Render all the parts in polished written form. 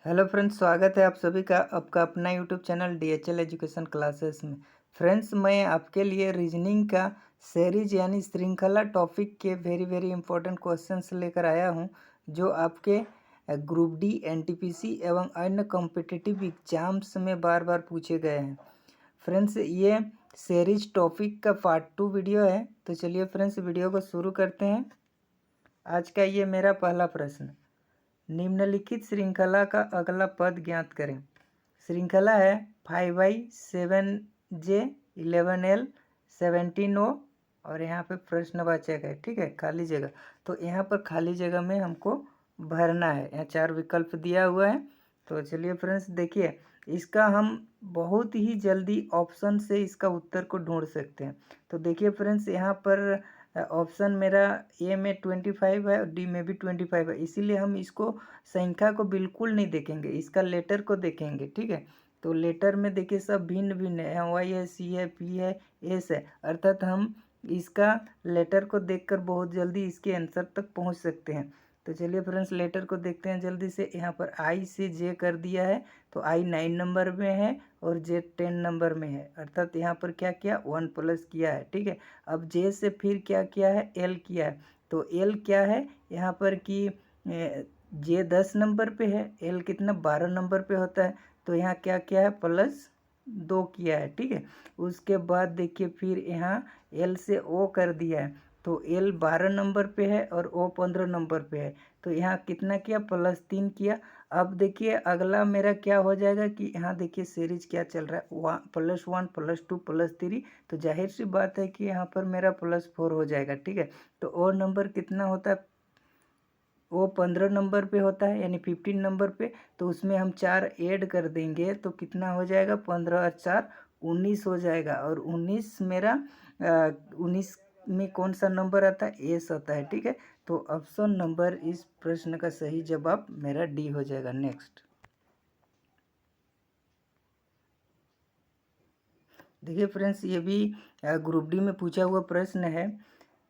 Hello friends, स्वागत है आप सभी का आपका अपना YouTube channel DHL education classes में। फ्रेंड्स, मैं आपके लिए रीजनिंग का सीरीज यानी श्रृंखला टॉपिक के वेरी इंपॉर्टेंट क्वेश्चंस लेकर आया हूं, जो आपके ग्रुप डी NTPC एवं अन्य कॉम्पिटिटिव एग्जाम्स में बार बार पूछे गए हैं। फ्रेंड्स, ये सीरीज टॉपिक का पार्ट 2 वीडियो है। तो चलिए फ्रेंड्स, वीडियो को शुरू करते हैं। आज का ये मेरा पहला प्रश्न, निम्नलिखित श्रृंखला का अगला पद ज्ञात करें। श्रृंखला है 5/7J 11L 17O और यहाँ पे प्रश्नवाचक है, ठीक है, खाली जगह। तो यहाँ पर खाली जगह में हमको भरना है। यहाँ 4 विकल्प दिया हुआ है। तो चलिए फ्रेंड्स, देखिए इसका हम बहुत ही जल्दी ऑप्शन से इसका उत्तर को ढूंढ सकते हैं। तो देखिए फ्रेंड्स, यहाँ पर ऑप्शन मेरा ए में 25 है और डी में भी 25 है, इसीलिए हम इसको संख्या को बिल्कुल नहीं देखेंगे, इसका लेटर को देखेंगे, ठीक है। तो लेटर में देखिए सब भिन्न भिन्न है, वाई है, सी है, पी है, एस है, अर्थात हम इसका लेटर को देखकर बहुत जल्दी इसके आंसर तक पहुंच सकते हैं। तो चलिए फ्रेंड्स, लेटर को देखते हैं जल्दी से। यहाँ पर आई से जे कर दिया है, तो आई 9 नंबर में है और जे 10 नंबर में है, अर्थात यहाँ पर क्या किया, 1 प्लस किया है, ठीक है। अब जे से फिर क्या किया है, एल किया है। तो एल क्या है यहाँ पर कि जे 10 नंबर पे है, एल कितना 12 नंबर पे होता है, तो यहाँ क्या किया है, +2 किया है, ठीक है। उसके बाद देखिए फिर यहाँ एल से ओ कर दिया है, तो एल 12 नंबर पे है और ओ 15 नंबर पे है, तो यहाँ कितना किया, +3 किया। अब देखिए अगला मेरा क्या हो जाएगा कि यहाँ देखिए सीरीज क्या चल रहा है, +1 +2 +3, तो जाहिर सी बात है कि यहाँ पर मेरा +4 हो जाएगा, ठीक है। तो और नंबर कितना होता है, वो 15 नंबर पे होता है यानी 15 नंबर पे, तो उसमें हम 4 ऐड कर देंगे तो कितना हो जाएगा, 15 और 4 19 हो जाएगा। और 19 मेरा 19 में कौन सा नंबर आता है, एस होता है, ठीक है। तो ऑप्शन नंबर इस प्रश्न का सही जवाब मेरा डी हो जाएगा। नेक्स्ट देखिए फ्रेंड्स, ये भी ग्रुप डी में पूछा हुआ प्रश्न है।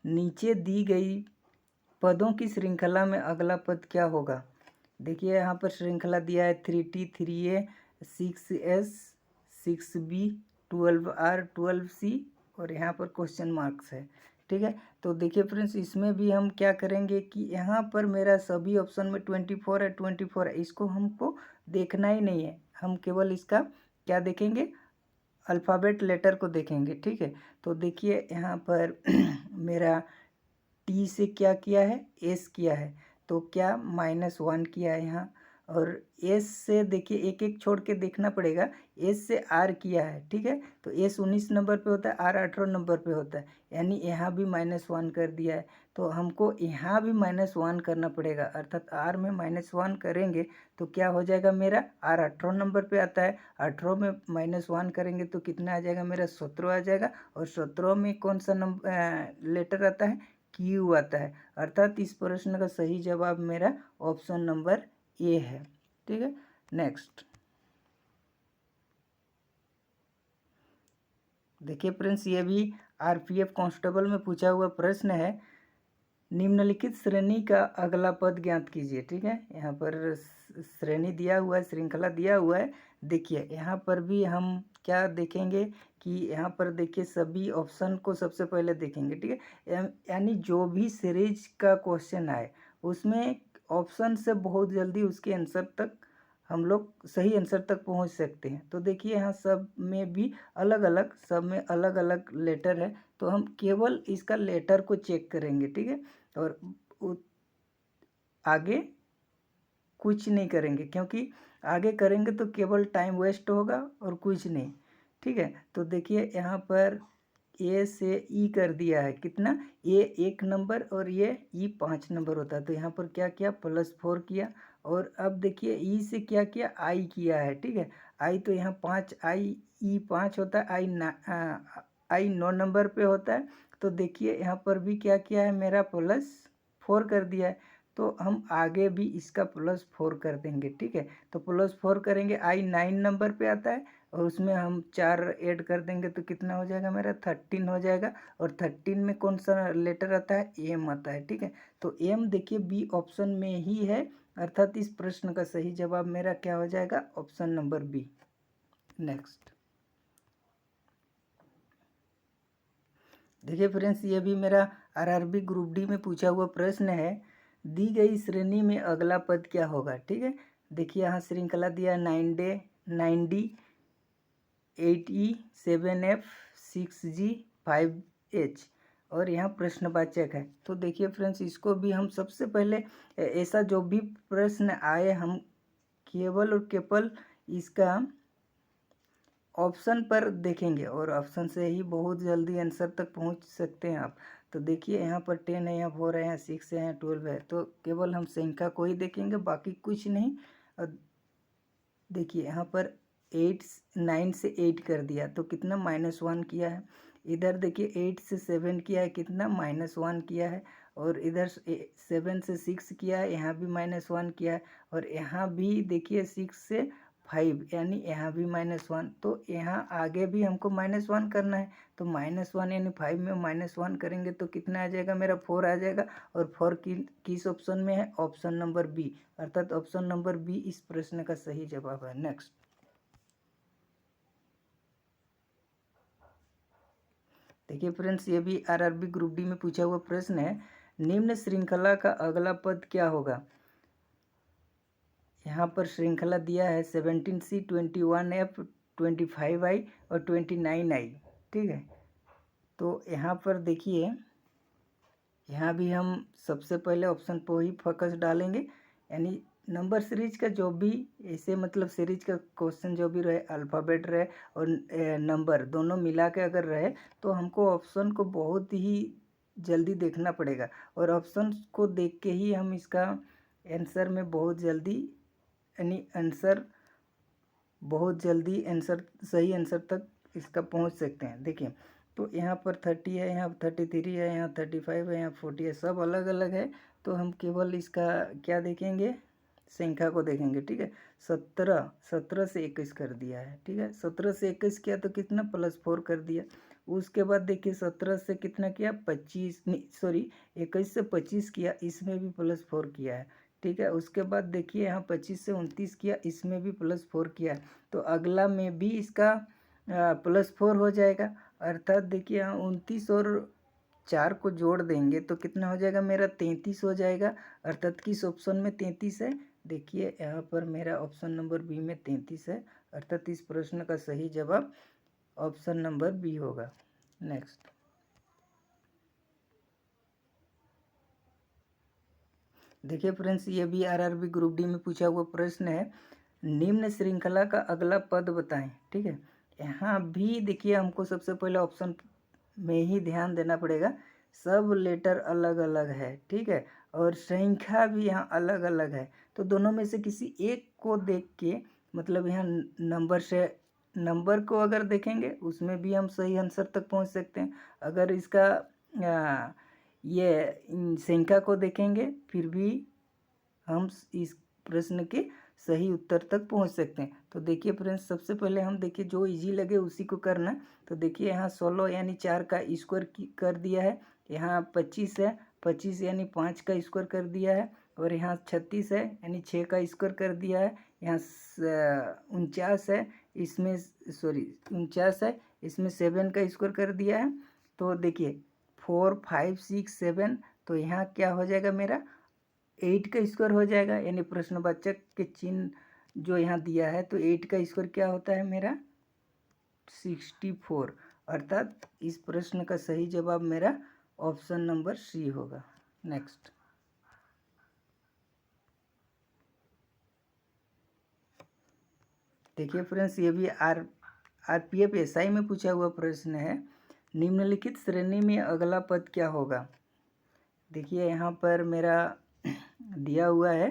नीचे दी गई पदों की श्रृंखला में अगला पद क्या होगा। देखिए यहाँ पर श्रृंखला दिया है 3T 3A 6S 6B 12R 12C और यहाँ पर क्वेश्चन मार्क्स है, ठीक है। तो देखिए फ्रेंड्स, इसमें भी हम क्या करेंगे कि यहाँ पर मेरा सभी ऑप्शन में 24 है, 24 है, इसको हमको देखना ही नहीं है, हम केवल इसका क्या देखेंगे, अल्फ़ाबेट लेटर को देखेंगे, ठीक है। तो देखिए यहाँ पर मेरा टी से क्या किया है, एस किया है, तो क्या -1 किया है यहाँ। और एस से देखिए एक एक छोड़ के देखना पड़ेगा, एस से आर किया है, ठीक है। तो एस 19 नंबर पे होता है, आर 18 नंबर पे होता है, यानी यहाँ भी -1 कर दिया है। तो हमको यहाँ भी -1 करना पड़ेगा, अर्थात आर में -1 करेंगे तो क्या हो जाएगा, मेरा आर 18 नंबर पे आता है, 18 में -1 करेंगे तो कितना आ जाएगा, मेरा 17 आ जाएगा। और 17 में कौन सा नंबर लेटर आता है, क्यू आता है, अर्थात इस प्रश्न का सही जवाब मेरा ऑप्शन नंबर ए है, ठीक है। नेक्स्ट देखिए फ्रेंड्स, ये भी RPF कांस्टेबल में पूछा हुआ प्रश्न है। निम्नलिखित श्रेणी का अगला पद ज्ञात कीजिए, ठीक है। यहाँ पर श्रेणी दिया हुआ है, श्रृंखला दिया हुआ है। देखिए यहाँ पर भी हम क्या देखेंगे कि यहाँ पर देखिए सभी ऑप्शन को सबसे पहले देखेंगे, ठीक है। यानी जो भी सीरीज का क्वेश्चन आए उसमें ऑप्शन से बहुत जल्दी उसके आंसर तक हम लोग सही आंसर तक पहुंच सकते हैं। तो देखिए यहाँ सब में भी अलग अलग, सब में अलग अलग लेटर है, तो हम केवल इसका लेटर को चेक करेंगे, ठीक है। और आगे कुछ नहीं करेंगे, क्योंकि आगे करेंगे तो केवल टाइम वेस्ट होगा और कुछ नहीं, ठीक है। तो देखिए यहाँ पर ए से ई कर दिया है, कितना, ए 1 नंबर और ये ई 5 नंबर होता है, तो यहाँ पर क्या किया, +4 किया। और अब देखिए ई से क्या किया, आई किया है, ठीक है। आई तो यहाँ 5, आई ई 5 होता है, आई 9 नंबर पे होता है, तो देखिए यहाँ पर भी क्या किया है, मेरा +4 कर दिया है, तो हम आगे भी इसका +4 कर देंगे, ठीक है। तो +4 करेंगे, आई 9 नंबर पे आता है और उसमें हम 4 ऐड कर देंगे तो कितना हो जाएगा मेरा 13 हो जाएगा। और 13 में कौन सा लेटर आता है, एम आता है, ठीक है। तो एम देखिए बी ऑप्शन में ही है, अर्थात इस प्रश्न का सही जवाब मेरा क्या हो जाएगा, ऑप्शन नंबर बी। नेक्स्ट देखिए फ्रेंड्स, ये भी मेरा आरआरबी ग्रुप डी में पूछा हुआ प्रश्न है। दी गई श्रेणी में अगला पद क्या होगा, ठीक है। देखिए यहाँ श्रृंखला दिया 9D 8E 7F 6G 5H और यहाँ प्रश्नवाचक है। तो देखिए फ्रेंड्स, इसको भी हम सबसे पहले ऐसा जो भी प्रश्न आए हम केवल और केवल इसका ऑप्शन पर देखेंगे और ऑप्शन से ही बहुत जल्दी आंसर तक पहुंच सकते हैं आप। तो देखिए यहाँ पर 10 है, यहाँ 4 है, यहाँ 6 है, यहाँ 12 है। तो केवल हम संख्या को ही देखेंगे, बाकी कुछ नहीं। और देखिए यहाँ पर 9 से 8 कर दिया तो कितना -1 किया है। इधर देखिए 8 से 7 किया है, कितना -1 किया है। और इधर 7 से 6 किया है, यहाँ भी -1 किया है। और यहाँ भी देखिए 6 से 5 यानी यहाँ भी -1। तो यहाँ आगे भी हमको -1 करना है। तो -1 यानी 5 में -1 करेंगे तो कितना आ जाएगा मेरा 4 आ जाएगा। और 4 किस ऑप्शन में है, ऑप्शन नंबर बी, अर्थात ऑप्शन नंबर बी इस प्रश्न का सही जवाब है। नेक्स्ट देखिए फ्रेंड्स, ये भी आरआरबी ग्रुप डी में पूछा हुआ प्रश्न है। निम्न श्रृंखला का अगला पद क्या होगा। यहाँ पर श्रृंखला दिया है 17C 21F 25I और 29I, ठीक है। तो यहाँ पर देखिए, यहाँ भी हम सबसे पहले ऑप्शन पर ही फोकस डालेंगे, यानी नंबर सीरीज का जो भी ऐसे मतलब सीरीज का क्वेश्चन जो भी रहे, अल्फ़ाबेट रहे और नंबर दोनों मिला के अगर रहे तो हमको ऑप्शन को बहुत ही जल्दी देखना पड़ेगा। और ऑप्शन को देख के ही हम इसका आंसर में बहुत जल्दी यानी आंसर बहुत जल्दी आंसर सही आंसर तक इसका पहुंच सकते हैं। देखिए तो यहाँ पर 30 है, यहाँ 33 है, यहाँ 35 है, यहाँ 40 है, सब अलग अलग है। तो हम केवल इसका क्या देखेंगे, संख्या को देखेंगे, ठीक है। 17 से 21 कर दिया है, ठीक है। 17 से 21 किया तो कितना +4 कर दिया। उसके बाद देखिए 17 से कितना किया 25 नहीं सॉरी 21 से 25 किया, इसमें भी +4 किया है, ठीक है। उसके बाद देखिए यहाँ 25 से 29 किया, इसमें भी +4 किया है। तो अगला में भी इसका +4 हो जाएगा। अर्थात देखिए यहाँ 29 और 4 को जोड़ देंगे तो कितना हो जाएगा मेरा 33 हो जाएगा। अर्थात किस ऑप्शन में 33 है, देखिए यहाँ पर मेरा ऑप्शन नंबर बी में 33 है। अर्थात इस प्रश्न का सही जवाब ऑप्शन नंबर बी होगा। नेक्स्ट देखिए फ्रेंड्स, ये भी आरआरबी ग्रुप डी में पूछा हुआ प्रश्न है। निम्न श्रृंखला का अगला पद बताएं, ठीक है। यहाँ भी देखिए हमको सबसे पहले ऑप्शन में ही ध्यान देना पड़ेगा। सब लेटर अलग अलग है, ठीक है। और संख्या भी यहाँ अलग अलग है। तो दोनों में से किसी एक को देख के मतलब यहाँ नंबर को अगर देखेंगे उसमें भी हम सही आंसर तक पहुँच सकते हैं। अगर इसका ये संख्या को देखेंगे फिर भी हम इस प्रश्न के सही उत्तर तक पहुंच सकते हैं। तो देखिए फ्रेंड्स, सबसे पहले हम देखिए जो इजी लगे उसी को करना। तो देखिए यहाँ 16 यानी 4 का स्क्वायर कर दिया है। यहाँ 25 है, 25 यानी 5 का स्क्वायर कर दिया है। और यहाँ 36 है यानी 6 का स्क्वायर कर दिया है। यहाँ 49 है, इसमें सॉरी 49 है, इसमें 7 का स्क्वायर कर दिया है। तो देखिए 4 5 6 7, तो यहाँ क्या हो जाएगा मेरा 8 का स्क्वायर हो जाएगा। यानी प्रश्नवाचक के चिन्ह जो यहाँ दिया है तो 8 का स्क्वायर क्या होता है मेरा 64। अर्थात इस प्रश्न का सही जवाब मेरा ऑप्शन नंबर सी होगा। नेक्स्ट देखिए फ्रेंड्स, ये भी आरपीएफ एसआई में पूछा हुआ प्रश्न है। निम्नलिखित श्रेणी में अगला पद क्या होगा। देखिए यहाँ पर मेरा दिया हुआ है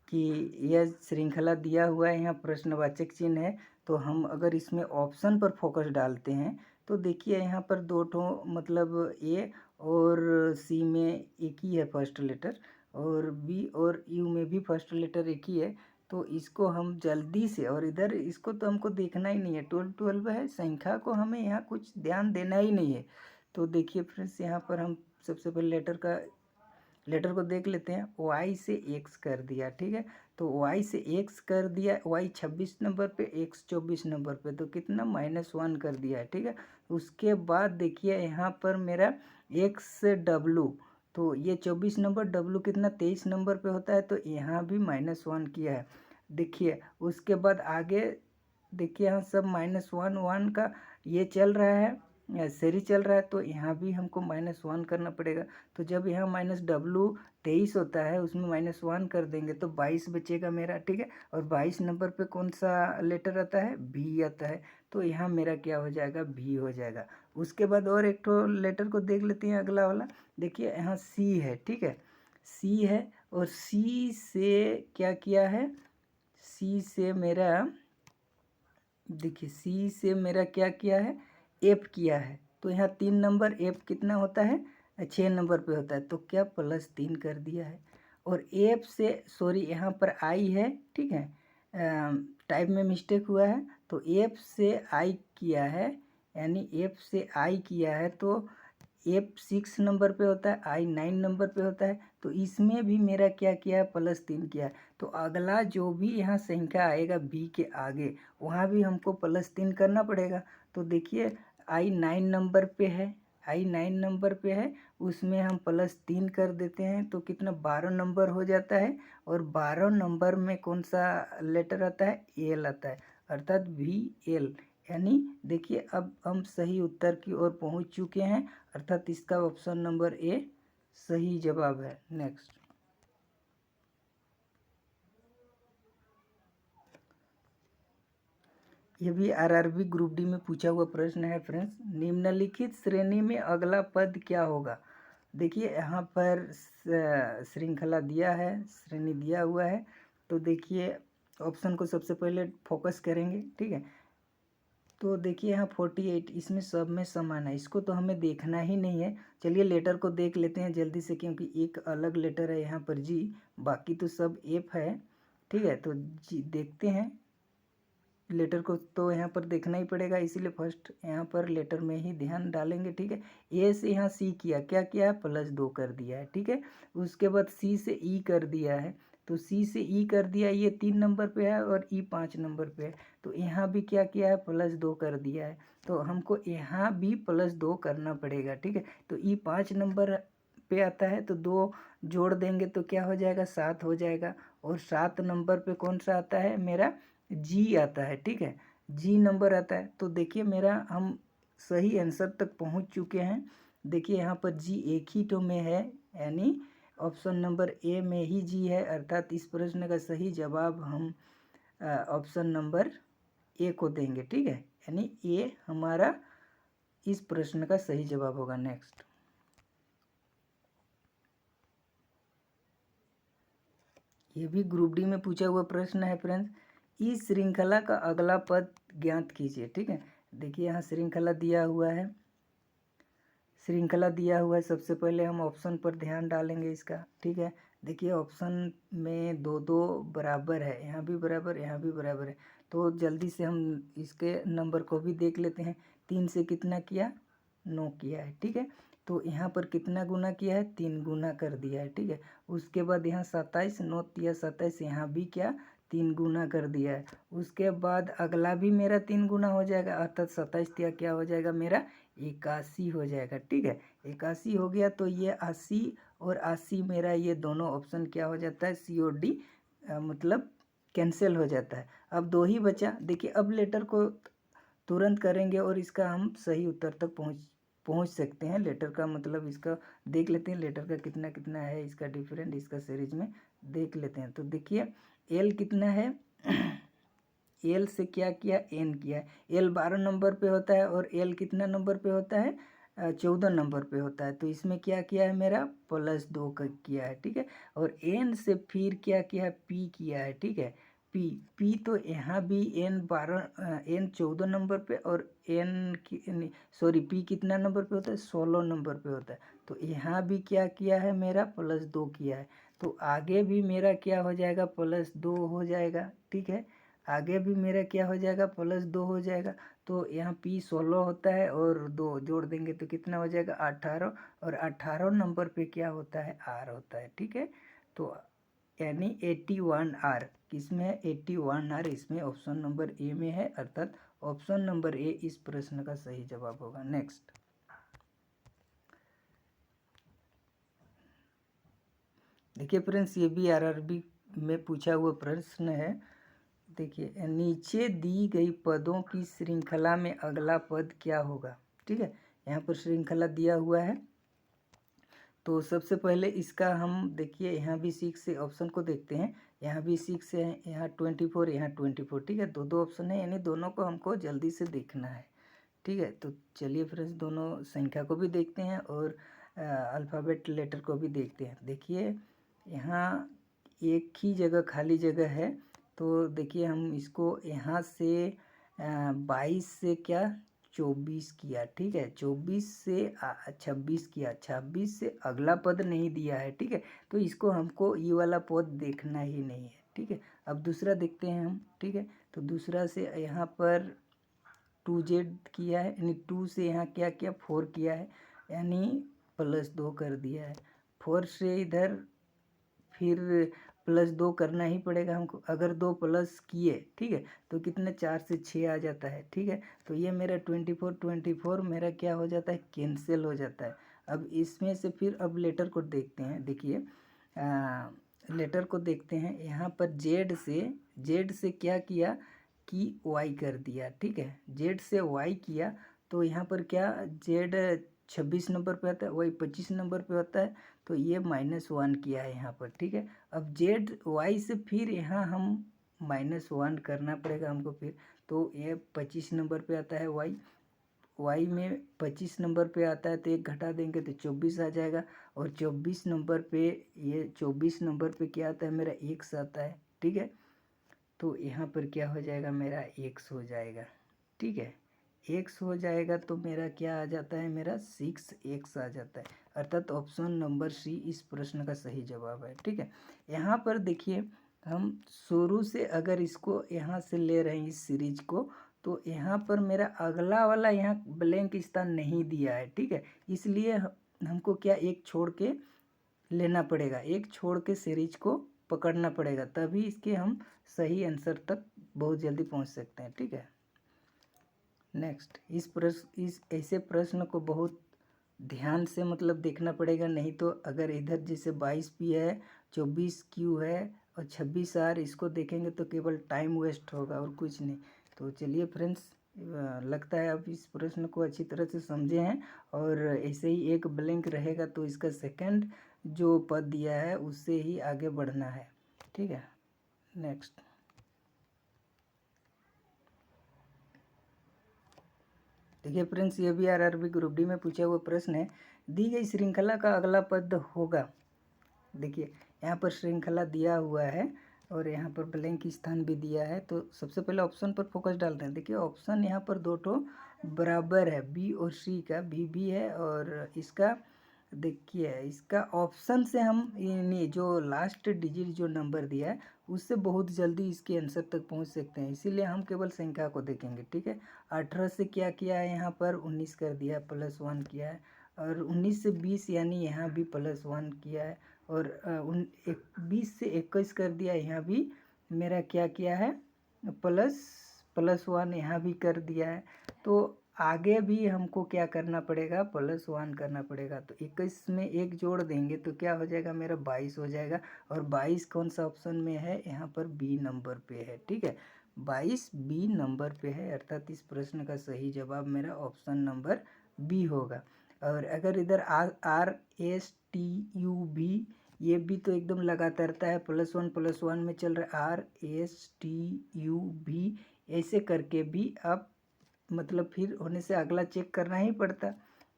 कि यह श्रृंखला दिया हुआ है, यहाँ प्रश्नवाचक चिन्ह है। तो हम अगर इसमें ऑप्शन पर फोकस डालते हैं तो देखिए यहाँ पर दो ठो मतलब ए और सी में एक ही है फर्स्ट लेटर, और बी और यू में भी फर्स्ट लेटर एक ही है। तो इसको हम जल्दी से, और इधर इसको तो हमको देखना ही नहीं है, 12 12 है, संख्या को हमें यहाँ कुछ ध्यान देना ही नहीं है। तो देखिए फ्रेंड्स, यहाँ पर हम सबसे पहले लेटर को देख लेते हैं। y से x कर दिया, ठीक है। तो y से x कर दिया, y 26 नंबर पे, x 24 नंबर पे, तो कितना -1 कर दिया है, ठीक है। उसके बाद देखिए यहाँ पर मेरा x से w, तो ये 24 नंबर, w कितना 23 नंबर पे होता है, तो यहाँ भी -1 किया है। देखिए उसके बाद आगे देखिए यहाँ सब -1 का ये चल रहा है, सीरीज चल रहा है, तो यहाँ भी हमको -1 करना पड़ेगा। तो जब यहाँ -w 23 होता है, उसमें -1 कर देंगे तो 22 बचेगा मेरा, ठीक है। और 22 नंबर पे कौन सा लेटर आता है, भी आता है, तो यहाँ मेरा क्या हो जाएगा, भी हो जाएगा। उसके बाद और एक तो लेटर को देख लेते हैं, अगला वाला। देखिए यहाँ सी है, ठीक है, सी है, और सी से क्या किया है, सी से मेरा, देखिए सी से मेरा क्या किया है, एफ किया है। तो यहाँ 3 नंबर, एफ कितना होता है, 6 नंबर पे होता है, तो क्या +3 कर दिया है। और एफ से, सॉरी यहाँ पर आई है, ठीक है, टाइप में मिस्टेक हुआ है, तो एफ से आई किया है, यानी एफ से आई किया है, तो एफ 6 नंबर पे होता है, आई 9 नंबर पे होता है, तो इसमें भी मेरा क्या किया है, +3 किया है। तो अगला जो भी यहाँ संख्या आएगा बी के आगे, वहाँ भी हमको +3 करना पड़ेगा। तो देखिए आई 9 नंबर पे है, आई 9 नंबर पे है, उसमें हम +3 कर देते हैं, तो कितना 12 नंबर हो जाता है। और 12 नंबर में कौन सा लेटर आता है, एल आता है, अर्थात VL। यानी देखिए अब हम सही उत्तर की ओर पहुंच चुके हैं, अर्थात इसका ऑप्शन नंबर ए सही जवाब है। नेक्स्ट, ये भी RRB ग्रुप डी में पूछा हुआ प्रश्न है फ्रेंड्स। निम्नलिखित श्रेणी में अगला पद क्या होगा। देखिए यहाँ पर श्रृंखला दिया है, श्रेणी दिया हुआ है, तो देखिए ऑप्शन को सबसे पहले फोकस करेंगे, ठीक है। तो देखिए यहाँ 48, इसमें सब में समान है, इसको तो हमें देखना ही नहीं है। चलिए लेटर को देख लेते हैं जल्दी से, क्योंकि एक अलग लेटर है यहाँ पर जी, बाकी तो सब एफ है, ठीक है। तो जी देखते हैं, लेटर को तो यहाँ पर देखना ही पड़ेगा, इसीलिए फर्स्ट यहाँ पर लेटर में ही ध्यान डालेंगे, ठीक है। ए से यहाँ सी किया, क्या किया है, +2 कर दिया है, ठीक है। उसके बाद सी से ई कर दिया है, तो सी से ई कर दिया, ये 3 नंबर पे है और ई 5 नंबर पे है, तो यहाँ भी क्या किया है, +2 कर दिया है, तो हमको यहाँ भी +2 करना पड़ेगा, ठीक है। तो ई 5 नंबर पे आता है, तो 2 जोड़ देंगे तो क्या हो जाएगा, 7 हो जाएगा। और 7 नंबर पे कौन सा आता है, मेरा जी आता है, ठीक है, जी नंबर आता है। तो देखिए मेरा हम सही आंसर तक पहुंच चुके हैं। देखिए यहाँ पर जी एक ही तो में है, यानी ऑप्शन नंबर ए में ही जी है, अर्थात इस प्रश्न का सही जवाब हम ऑप्शन नंबर ए को देंगे, ठीक है। यानी ए हमारा इस प्रश्न का सही जवाब होगा। नेक्स्ट, ये भी ग्रुप डी में पूछा हुआ प्रश्न है फ्रेंड्स। इस श्रृंखला का अगला पद ज्ञात कीजिए, ठीक है। देखिए यहाँ श्रृंखला दिया हुआ है, श्रृंखला दिया हुआ है, सबसे पहले हम ऑप्शन पर ध्यान डालेंगे इसका, ठीक है। देखिए ऑप्शन में 2 2 बराबर है, यहाँ भी बराबर, यहाँ भी बराबर है, तो जल्दी से हम इसके नंबर को भी देख लेते हैं। 3 से कितना किया, 9 किया है, ठीक है। तो यहाँ पर कितना गुना किया है, 3 गुना कर दिया है, ठीक है। उसके बाद यहाँ 27, 9 तिया 27, यहाँ भी क्या, 3 गुना कर दिया है। उसके बाद अगला भी मेरा 3 गुना हो जाएगा, अर्थात 27 तिया क्या हो जाएगा, मेरा 81 हो जाएगा, ठीक है। 81 हो गया, तो ये 80 और 80 मेरा ये दोनों ऑप्शन क्या हो जाता है, COD, मतलब कैंसिल हो जाता है। अब 2 ही बचा। देखिए अब लेटर को तुरंत करेंगे और इसका हम सही उत्तर तक पहुंच सकते हैं। लेटर का मतलब इसका देख लेते हैं, लेटर का कितना कितना है इसका डिफरेंट, इसका सीरीज में देख लेते हैं। तो देखिए एल कितना है, एल से क्या किया, एन किया। एल 12 नंबर पे होता है और एल कितना नंबर पे होता है, 14 नंबर पे होता है, तो इसमें क्या किया है, मेरा +2 किया है, ठीक है। और एन से फिर क्या किया है, पी किया है, ठीक है। पी तो यहाँ भी एन 14 नंबर पे, और एन की सॉरी पी कितना नंबर पे होता है, 16 नंबर पे होता है, तो यहाँ भी क्या किया है, मेरा +2 किया है। तो आगे भी मेरा क्या हो जाएगा, +2 हो जाएगा। ठीक है, आगे भी मेरा क्या हो जाएगा, +2 हो जाएगा। तो यहाँ P 16 होता है और 2 जोड़ देंगे तो कितना हो जाएगा, 18। और 18 नंबर पे क्या होता है, R होता है। ठीक है, तो यानी 81R किसमें है, 81R इसमें ऑप्शन नंबर ए में है, अर्थात ऑप्शन नंबर ए इस प्रश्न का सही जवाब होगा। नेक्स्ट देखिए फ्रेंड्स, ये भी आरआरबी में पूछा हुआ प्रश्न है। देखिए, नीचे दी गई पदों की श्रृंखला में अगला पद क्या होगा। ठीक है, यहाँ पर श्रृंखला दिया हुआ है। तो सबसे पहले इसका हम देखिए, यहाँ भी 6 से ऑप्शन को देखते हैं। यहाँ भी 6 है, यहाँ 24, यहाँ 24। ठीक है, दो ऑप्शन है, यानी दोनों को हमको जल्दी से देखना है। ठीक है, तो चलिए फ्रेंड्स, दोनों संख्या को भी देखते हैं और अल्फ़ाबेट लेटर को भी देखते हैं। देखिए, यहाँ एक ही जगह खाली जगह है, तो देखिए हम इसको यहाँ से 22 से क्या 24 किया। ठीक है, 24 से 26 किया, 26 से अगला पद नहीं दिया है। ठीक है, तो इसको हमको ये वाला पद देखना ही नहीं है। ठीक है, अब दूसरा देखते हैं हम। ठीक है, तो दूसरा से यहाँ पर 2Z किया है, यानी 2 से यहाँ क्या किया, 4 किया है, यानी +2 कर दिया है। 4 से इधर फिर +2 करना ही पड़ेगा हमको। अगर 2 प्लस किए, ठीक है, तो कितने, 4 से 6 आ जाता है। ठीक है, तो ये मेरा 24 मेरा क्या हो जाता है, कैंसिल हो जाता है। अब इसमें से फिर अब लेटर को देखते हैं। देखिए, लेटर को देखते हैं। यहाँ पर जेड से क्या किया कि Y कर दिया। ठीक है, जेड से Y किया, तो यहाँ पर क्या, जेड 26 नंबर पे आता है, Y 25 नंबर पे होता है, तो ये -1 किया है यहाँ पर। ठीक है, अब जेड Y से फिर यहाँ हम -1 करना पड़ेगा हमको फिर। तो ये 25 नंबर पे आता है Y में 25 नंबर पे आता है, तो एक घटा देंगे तो 24 आ जाएगा। और 24 नंबर पे, ये 24 नंबर पे क्या आता है, मेरा X आता है। ठीक है, तो यहाँ पर क्या हो जाएगा, मेरा X हो जाएगा। ठीक है, X हो जाएगा, तो मेरा क्या आ जाता है, मेरा 6X आ जाता है, अर्थात ऑप्शन नंबर सी इस प्रश्न का सही जवाब है। ठीक है, यहाँ पर देखिए, हम शुरू से अगर इसको यहाँ से ले रहे हैं इस सीरीज को, तो यहाँ पर मेरा अगला वाला यहाँ ब्लैंक स्थान नहीं दिया है। ठीक है, इसलिए हमको क्या, एक छोड़ के लेना पड़ेगा, एक छोड़ के सीरीज को पकड़ना पड़ेगा, तभी इसके हम सही आंसर तक बहुत जल्दी पहुंच सकते हैं। ठीक है, नेक्स्ट इस ऐसे प्रश्न को बहुत ध्यान से मतलब देखना पड़ेगा, नहीं तो अगर इधर जैसे 22P है, 24Q है और 26R, इसको देखेंगे तो केवल टाइम वेस्ट होगा और कुछ नहीं। तो चलिए फ्रेंड्स, लगता है आप इस प्रश्न को अच्छी तरह से समझे हैं, और ऐसे ही एक ब्लैंक रहेगा तो इसका सेकंड जो पद दिया है उससे ही आगे बढ़ना है। ठीक है, नेक्स्ट देखिए फ्रेंड्स, ये भी आरआरबी ग्रुप डी में पूछा हुआ प्रश्न है। दी गई श्रृंखला का अगला पद होगा। देखिए, यहाँ पर श्रृंखला दिया हुआ है और यहाँ पर ब्लैंक स्थान भी दिया है, तो सबसे पहले ऑप्शन पर फोकस डालते हैं। देखिए, ऑप्शन यहाँ पर दो ठो बराबर है, बी और सी का, भी है, और इसका देखिए, इसका ऑप्शन से हम नहीं, जो लास्ट डिजिट जो नंबर दिया है उससे बहुत जल्दी इसके आंसर तक पहुंच सकते हैं, इसीलिए हम केवल संख्या को देखेंगे। ठीक है, 18 से क्या किया है, यहाँ पर 19 कर दिया, +1 किया है, और 19 से 20 यानी यहाँ भी +1 किया है, और 20 से 21 कर दिया, यहाँ भी मेरा क्या किया है, +1 यहाँ भी कर दिया है। तो आगे भी हमको क्या करना पड़ेगा, +1 करना पड़ेगा। तो 21 में एक जोड़ देंगे तो क्या हो जाएगा, मेरा 22 हो जाएगा, और 22 कौन सा ऑप्शन में है, यहाँ पर बी नंबर पे है। ठीक है, 22 बी नंबर पे है, अर्थात इस प्रश्न का सही जवाब मेरा ऑप्शन नंबर बी होगा। और अगर इधर RSTUV, ये भी तो एकदम लगातारता है, +1 में चल रहा है, RSTUV, ऐसे करके भी आप मतलब फिर होने से अगला चेक करना ही पड़ता,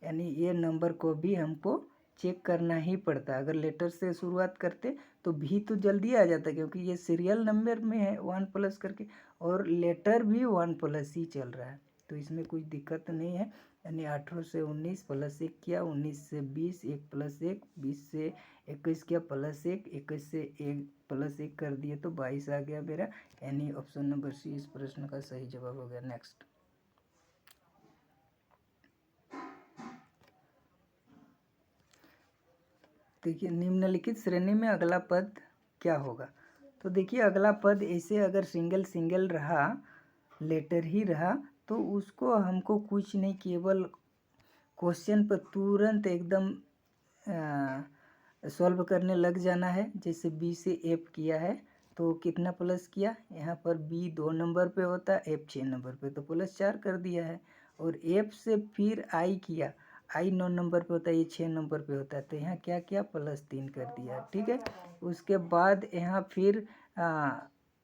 यानी ये नंबर को भी हमको चेक करना ही पड़ता। अगर लेटर से शुरुआत करते तो भी तो जल्दी आ जाता, क्योंकि ये सीरियल नंबर में है 1+ करके, और लेटर भी 1+ ही चल रहा है, तो इसमें कुछ दिक्कत नहीं है। यानी 18 से 19 प्लस 1 किया, 19 से 20, 1 प्लस 1, 20 से 21 किया प्लस 1, 21 से 1 प्लस 1 कर दिए तो 22 आ गया मेरा। यानी ऑप्शन नंबर सी इस प्रश्न का सही जवाब हो गया। नेक्स्ट देखिए, निम्नलिखित श्रेणी में अगला पद क्या होगा। तो देखिए, अगला पद ऐसे अगर सिंगल सिंगल रहा, लेटर ही रहा, तो उसको हमको कुछ नहीं, केवल क्वेश्चन पर तुरंत एकदम सॉल्व करने लग जाना है। जैसे बी से एफ किया है तो कितना प्लस किया, यहाँ पर बी 2 नंबर पे होता है, एफ 6 नंबर पे, तो प्लस 4 कर दिया है। और एफ से फिर आई किया, आई 9 नंबर पे होता है, ये 6 नंबर पे होता है, तो यहाँ क्या किया, प्लस 3 कर दिया, ठीक है। उसके बाद यहाँ फिर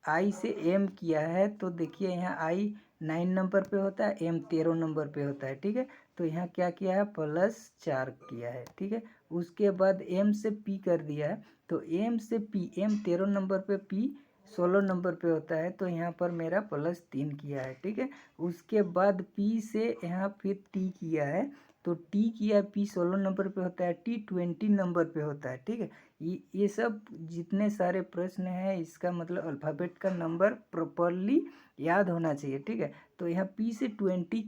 आई से एम किया है, तो देखिए यहाँ आई 9 नंबर पे होता है, एम 13 नंबर पे होता है, ठीक है। तो यहाँ क्या किया है, प्लस 4 किया है, ठीक है। उसके बाद एम से पी कर दिया है, तो एम से पी, एम 13 नंबर पे, पी 16 नंबर पे होता है, तो यहाँ पर मेरा प्लस 3 किया है, ठीक है। उसके बाद पी से यहाँ फिर टी किया है, तो टी किया, पी 16 नंबर पे होता है, टी 20 नंबर पे होता है, ठीक है। ये सब जितने सारे प्रश्न हैं, इसका मतलब अल्फ़ाबेट का नंबर प्रॉपरली याद होना चाहिए, ठीक है। तो यहाँ पी से 20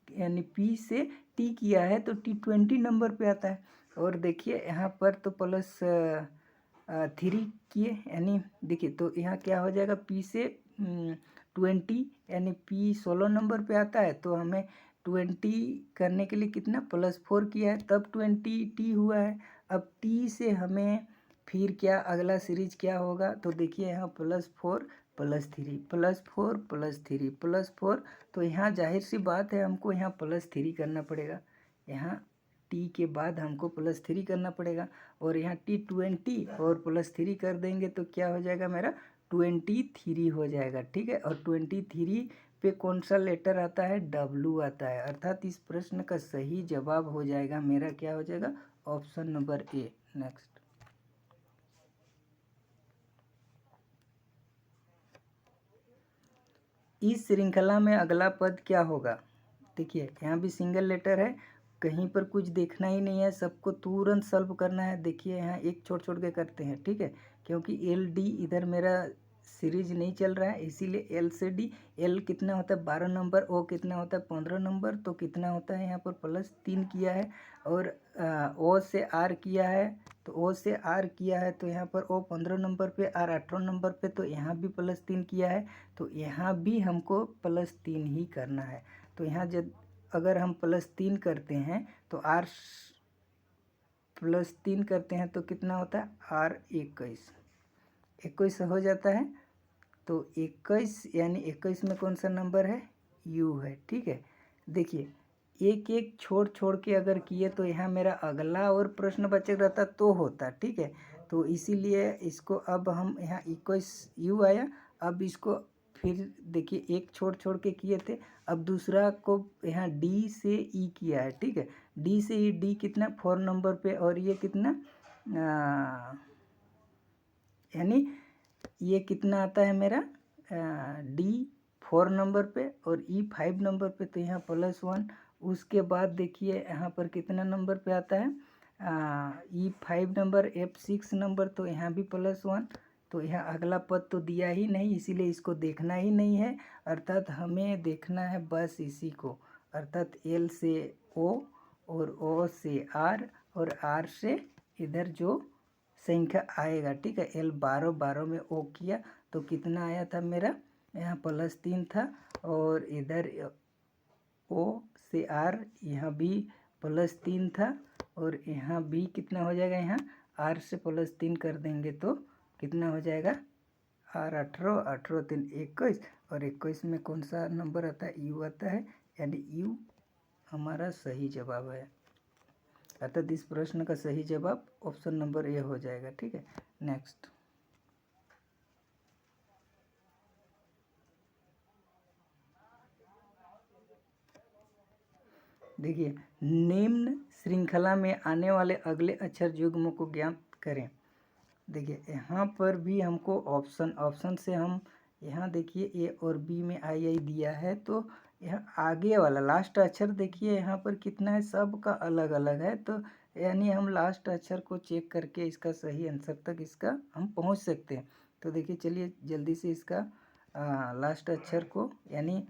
यानी पी से टी किया है, तो टी 20 नंबर पे आता है। और देखिए यहाँ पर तो प्लस 3 किए, यानी देखिए तो यहाँ क्या हो जाएगा, पी से 20, यानी पी 16 नंबर पे आता है, तो हमें 20 करने के लिए कितना, प्लस 4 किया है, तब 20 टी हुआ है। अब टी से हमें फिर क्या अगला सीरीज क्या होगा, तो देखिए यहाँ plus 4 plus 3 plus 4 plus 3 plus 4, तो यहाँ जाहिर सी बात है हमको यहाँ प्लस 3 करना पड़ेगा। यहाँ टी के बाद हमको प्लस 3 करना पड़ेगा, और यहाँ टी 20 और प्लस 3 कर देंगे तो क्या हो जाएगा, मेरा 23 हो जाएगा, ठीक है। और 23 पे कौन सा लेटर आता है, डब्लू आता है, अर्थात इस प्रश्न का सही जवाब हो जाएगा मेरा, क्या हो जाएगा, ऑप्शन नंबर ए। नेक्स्ट इस श्रृंखला में अगला पद क्या होगा। देखिए यहाँ भी सिंगल लेटर है, कहीं पर कुछ देखना ही नहीं है, सबको तुरंत सॉल्व करना है। देखिए यहाँ एक छोड़ छोड़ के करते हैं, ठीक है, क्योंकि एल डी इधर मेरा सीरीज नहीं चल रहा है, इसीलिए एल से डी, एल कितना होता है 12 नंबर, ओ कितना होता है 15 नंबर, तो कितना होता है यहाँ पर प्लस 3 किया है। और ओ से आर किया है, तो ओ से आर किया है, तो यहाँ पर ओ 15 नंबर पे, आर 18 नंबर पे, तो यहाँ भी प्लस 3 किया है, तो यहाँ भी हमको प्लस 3 ही करना है। तो यहाँ जब अगर हम प्लस 3 करते हैं तो आर प्लस 3 करते हैं तो कितना होता है, आर 21 हो जाता है। तो 21 यानी 21 में कौन सा नंबर है, यू है, ठीक है। देखिए एक एक छोड़ छोड़ के अगर किए तो यहाँ मेरा अगला और प्रश्न बचे रहता तो होता, ठीक है। तो इसीलिए इसको अब हम यहाँ 21 यू आया, अब इसको फिर देखिए एक छोड़ छोड़ के किए थे, अब दूसरा को यहाँ डी से ई किया है, ठीक है। डी से ई, डी कितना 4 नंबर पे, और ये कितना यानी ये कितना आता है मेरा, डी 4 नंबर पे और ई 5 नंबर पे, तो यहाँ प्लस 1। उसके बाद देखिए यहाँ पर कितना नंबर पे आता है, ई 5 नंबर, एफ 6 नंबर, तो यहाँ भी प्लस 1। तो यहाँ अगला पद तो दिया ही नहीं, इसीलिए इसको देखना ही नहीं है, अर्थात हमें देखना है बस इसी को, अर्थात एल से ओ और ओ से आर और आर से इधर जो संख्या आएगा, ठीक है। एल 12 12 में ओ किया तो कितना आया था मेरा, यहाँ प्लस 3 था, और इधर ओ से आर यहाँ भी प्लस 3 था, और यहाँ भी कितना हो जाएगा, यहाँ आर से प्लस 3 कर देंगे तो कितना हो जाएगा, आर 18, 18 3 21, और 21 में कौन सा नंबर आता है, यू आता है, यानी यू हमारा सही जवाब है। अर्थात इस प्रश्न का सही जवाब ऑप्शन नंबर ए हो जाएगा, ठीक है। नेक्स्ट देखिए, निम्न श्रृंखला में आने वाले अगले अक्षर युग्म को ज्ञात करें। देखिए यहाँ पर भी हमको ऑप्शन से हम यहाँ देखिए ए और बी में आई दिया है, तो यहाँ आगे वाला लास्ट अक्षर देखिए यहाँ पर कितना है, सबका अलग अलग है। तो यानी हम लास्ट अक्षर को चेक करके इसका सही आंसर तक इसका हम पहुँच सकते हैं। तो देखिए चलिए जल्दी से इसका लास्ट अक्षर को यानी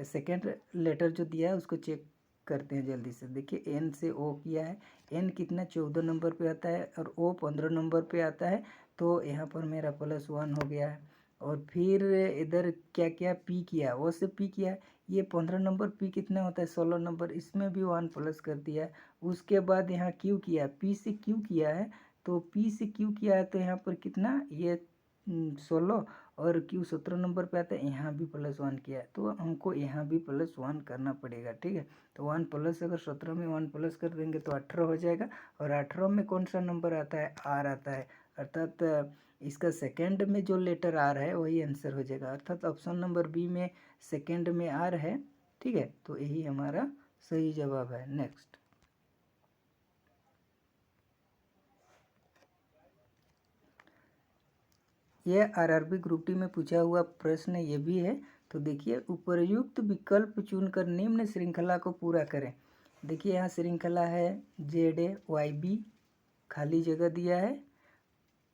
सेकेंड लेटर जो दिया है उसको चेक करते हैं जल्दी से। देखिए एन से ओ किया है, एन कितना 14 नंबर पे आता है और ओ 15 नंबर पे आता है। तो यहाँ पर मेरा +1 हो गया है। और फिर इधर क्या किया, पी किया, ओ से पी किया, ये 15 नंबर, पी कितना होता है 16 नंबर, इसमें भी 1 प्लस कर दिया है। उसके बाद यहाँ क्यू किया, पी से क्यू किया है, तो पी से क्यू किया है तो यहाँ पर कितना ये 16 और क्यू 17 नंबर पे आता है, यहाँ भी +1 किया है तो हमको यहाँ भी +1 करना पड़ेगा। ठीक है, तो 1 प्लस अगर 17 में 1 प्लस कर देंगे तो 18 हो जाएगा। और 18 में कौन सा नंबर आता है, आर आता है, अर्थात इसका सेकंड में जो लेटर आर है वही आंसर हो जाएगा। अर्थात ऑप्शन नंबर बी में सेकंड में आर है। ठीक है, तो यही हमारा सही जवाब है। नेक्स्ट, यह आरआरबी ग्रुप डी में पूछा हुआ प्रश्न ये भी है। तो देखिए, उपर्युक्त विकल्प चुनकर निम्न श्रृंखला को पूरा करें। देखिए यहाँ श्रृंखला है ZAYB, खाली जगह दिया है,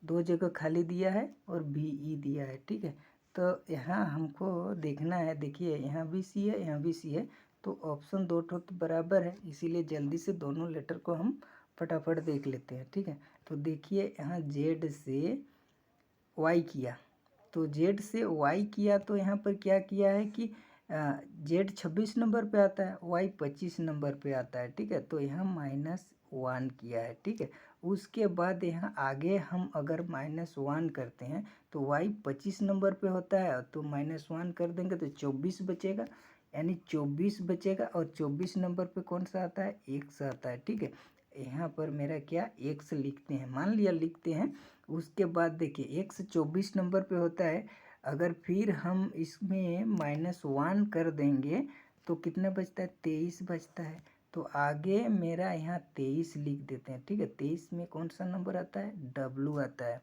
2 जगह खाली दिया है और BE दिया है। ठीक है, तो यहाँ हमको देखना है, देखिए यहाँ भी सी है, यहाँ भी सी है, तो ऑप्शन दो तो बराबर है, इसीलिए जल्दी से दोनों लेटर को हम फटाफट देख लेते हैं। ठीक है, तो देखिए यहाँ जेड से वाई किया, तो जेड से वाई किया तो यहाँ पर क्या किया है कि जेड 26 नंबर पे आता है, वाई 25 नंबर पे आता है। ठीक है, तो यहाँ -1 किया है। ठीक है, उसके बाद यहाँ आगे हम अगर -1 करते हैं तो वाई 25 नंबर पे होता है, तो -1 कर देंगे तो 24 बचेगा, यानी 24 बचेगा। और 24 नंबर पे कौन सा आता है, x आता है। ठीक है, यहाँ पर मेरा क्या x लिखते हैं, मान लिया लिखते हैं। उसके बाद देखिए x 24 नंबर पे होता है, अगर फिर हम इसमें -1 कर देंगे तो कितना बचता है, 23 बचता है। तो आगे मेरा यहाँ 23 लिख देते हैं। ठीक है, 23 में कौन सा नंबर आता है, W आता है।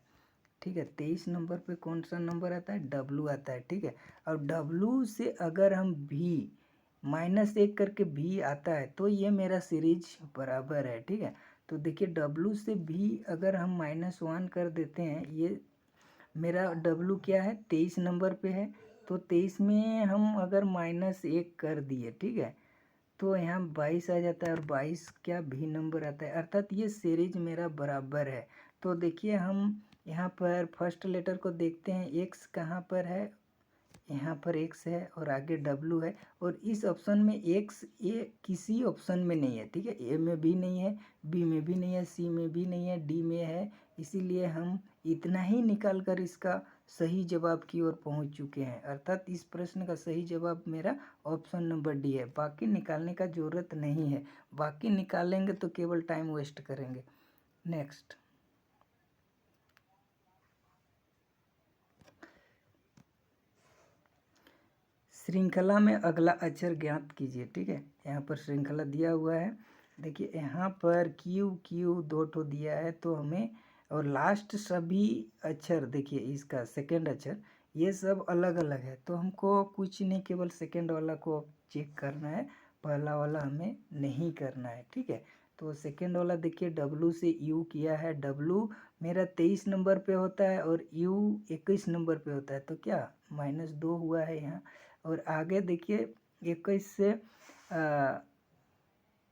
ठीक है, 23 नंबर पे कौन सा नंबर आता है, W आता है। ठीक है, और W से अगर हम भी -1 करके भी आता है तो ये मेरा सीरीज बराबर है। ठीक है, तो देखिए W से भी अगर हम -1 कर देते हैं, ये मेरा W क्या है, 23 नंबर पे है, तो 23 में हम अगर -1 कर दिए, ठीक है, तो यहाँ 22 आ जाता है और 22 क्या भी नंबर आता है, अर्थात ये सीरीज मेरा बराबर है। तो देखिए हम यहाँ पर फर्स्ट लेटर को देखते हैं, x कहाँ पर है, यहाँ पर x है और आगे W है, और इस ऑप्शन में x ये किसी ऑप्शन में नहीं है। ठीक है, ए में भी नहीं है, बी में भी नहीं है, सी में भी नहीं है, डी में है, इसीलिए हम इतना ही निकाल कर इसका सही जवाब की ओर पहुंच चुके हैं। अर्थात इस प्रश्न का सही जवाब मेरा ऑप्शन नंबर डी है, बाकी निकालने का ज़रूरत नहीं है, बाकी निकालेंगे तो केवल टाइम वेस्ट करेंगे। नेक्स्ट, श्रृंखला में अगला अक्षर ज्ञात कीजिए। ठीक है, यहाँ पर श्रृंखला दिया हुआ है, देखिए यहाँ पर क्यू क्यू 2 ठो दिया है, तो हमें और लास्ट सभी अक्षर देखिए इसका सेकंड अक्षर ये सब अलग अलग है, तो हमको कुछ नहीं, केवल सेकंड वाला को चेक करना है, पहला वाला हमें नहीं करना है। ठीक है, तो सेकंड वाला देखिए W से U किया है, W मेरा 23 नंबर पे होता है और U 21 नंबर पे होता है, तो क्या -2 हुआ है यहाँ। और आगे देखिए 21 से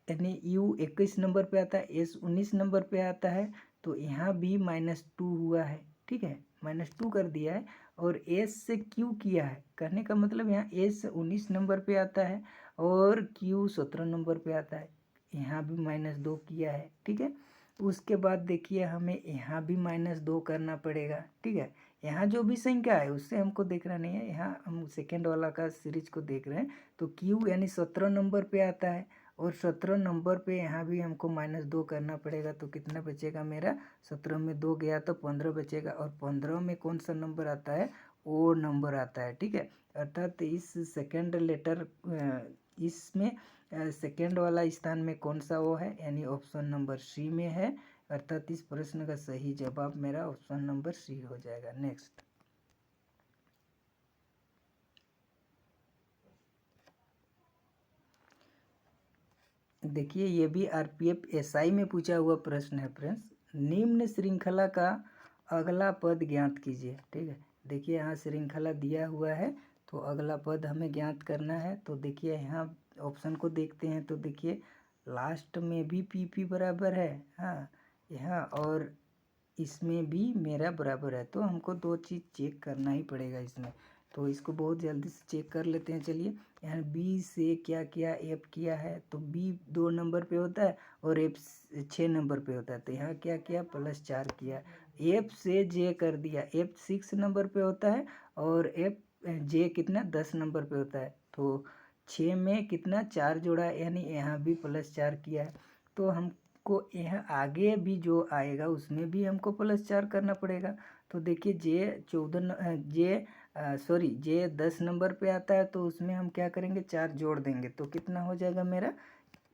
यानी U 21 नंबर पे आता है, S 19 नंबर पे आता है, तो यहाँ भी -2 हुआ है। ठीक है, -2 कर दिया है, और S से Q किया है, कहने का मतलब यहाँ S 19 नंबर पे आता है और Q 17 नंबर पे आता है, यहाँ भी -2 किया है। ठीक है, उसके बाद देखिए हमें यहाँ भी -2 करना पड़ेगा। ठीक है, यहाँ जो भी संख्या है उससे हमको देखना नहीं है, यहाँ हम सेकेंड वाला का सीरीज को देख रहे हैं। तो Q यानी 17 नंबर पे आता है, और 17 नंबर पे यहाँ भी हमको -2 करना पड़ेगा, तो कितना बचेगा मेरा, 17 में 2 गया तो 15 बचेगा, और 15 में कौन सा नंबर आता है, ओ नंबर आता है। ठीक है, अर्थात इस सेकेंड लेटर इसमें सेकेंड वाला स्थान में कौन सा ओ है, यानी ऑप्शन नंबर सी में है, अर्थात इस प्रश्न का सही जवाब मेरा ऑप्शन नंबर सी हो जाएगा। नेक्स्ट, देखिए ये भी आरपीएफ एसआई में पूछा हुआ प्रश्न है फ्रेंड्स। निम्न श्रृंखला का अगला पद ज्ञात कीजिए। ठीक है, देखिए यहाँ श्रृंखला दिया हुआ है तो अगला पद हमें ज्ञात करना है। तो देखिए यहाँ ऑप्शन को देखते हैं तो देखिए लास्ट में भी पी बराबर है, हाँ यहाँ, और इसमें भी मेरा बराबर है। तो हमको दो चीज़ चेक करना ही पड़ेगा इसमें, तो इसको बहुत जल्दी से चेक कर लेते हैं। चलिए यहाँ बी से क्या किया, एफ किया है, तो बी 2 नंबर पे होता है और एफ 6 नंबर पे होता है। तो यहाँ क्या किया, +4 किया। एफ से जे कर दिया, एफ 6 नंबर पे होता है और एफ जे कितना 10 नंबर पे होता है। तो 6 में कितना 4 जोड़ा, यानी यहाँ भी +4 किया है। तो हमको यहाँ आगे भी जो आएगा उसमें भी हमको +4 करना पड़ेगा। तो देखिए जे 10 नंबर पे आता है तो उसमें हम क्या करेंगे, 4 जोड़ देंगे तो कितना हो जाएगा मेरा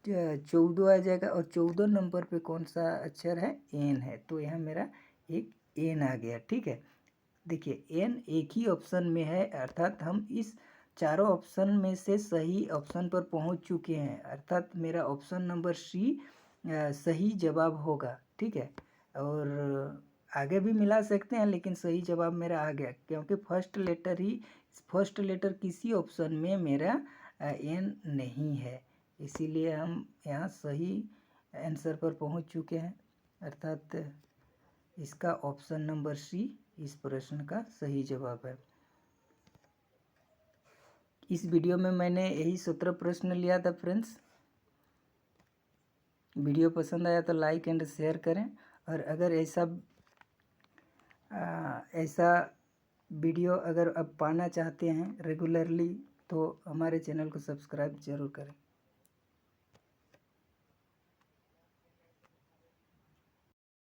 14 आ जाएगा। और 14 नंबर पे कौन सा अक्षर है, एन है, तो यहाँ मेरा एक एन आ गया। ठीक है, देखिए एन एक ही ऑप्शन में है, अर्थात हम इस चारों ऑप्शन में से सही ऑप्शन पर पहुंच चुके हैं, अर्थात मेरा ऑप्शन नंबर सी सही जवाब होगा। ठीक है, और आगे भी मिला सकते हैं लेकिन सही जवाब मेरा आ गया क्योंकि फर्स्ट लेटर किसी ऑप्शन में मेरा एन नहीं है, इसीलिए हम यहाँ सही आंसर पर पहुँच चुके हैं, अर्थात इसका ऑप्शन नंबर सी इस प्रश्न का सही जवाब है। इस वीडियो में मैंने यही 17 प्रश्न लिया था फ्रेंड्स। वीडियो पसंद आया तो लाइक एंड शेयर करें, और अगर ऐसा वीडियो अगर आप पाना चाहते हैं रेगुलरली तो हमारे चैनल को सब्सक्राइब ज़रूर करें।